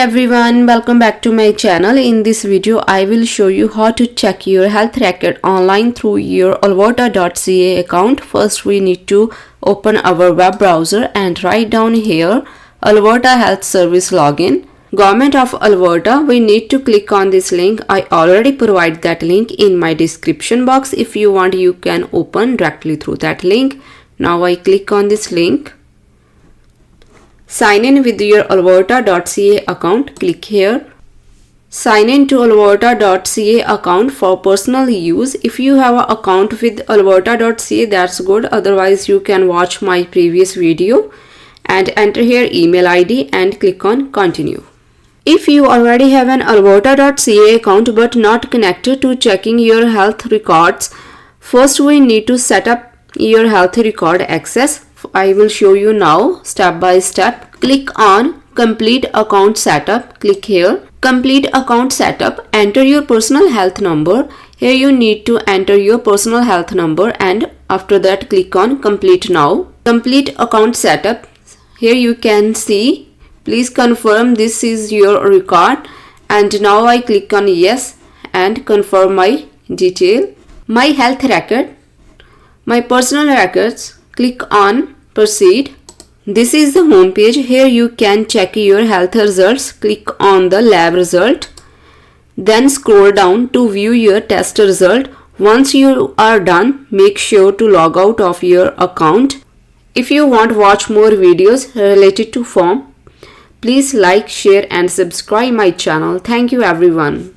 everyone, welcome back to my channel. In this video, I will show you how to check your health record online through your Alberta.ca account. First, we need to open our web browser and write down here Alberta Health Service login. Government of Alberta, we need to click on this link. I already provide that link in my description box. If you want, you can open directly through that link. Now I click on this link. Sign in with your Alberta.ca account. Click here. Sign in to Alberta.ca account for personal use. If you have an account with Alberta.ca, that's good. Otherwise, you can watch my previous video and enter here email ID and click on continue. If you already have an Alberta.ca account but not connected to checking your health records, first we need to set up your health record access. I will show you now step by step. Click on complete account setup. Click here. Complete account setup. Enter your personal health number. Here you need to enter your personal health number and after that click on complete now. Complete account setup. Here you can see, please confirm this is your record, and now I click on yes and confirm my detail. My health record, my personal records. Click on proceed. This is the home page. Here you can check your health results. Click on the lab result. Then scroll down to view your test result. Once you are done, make sure to log out of your account. If you want to watch more videos related to form, please like, share and subscribe my channel. Thank you everyone.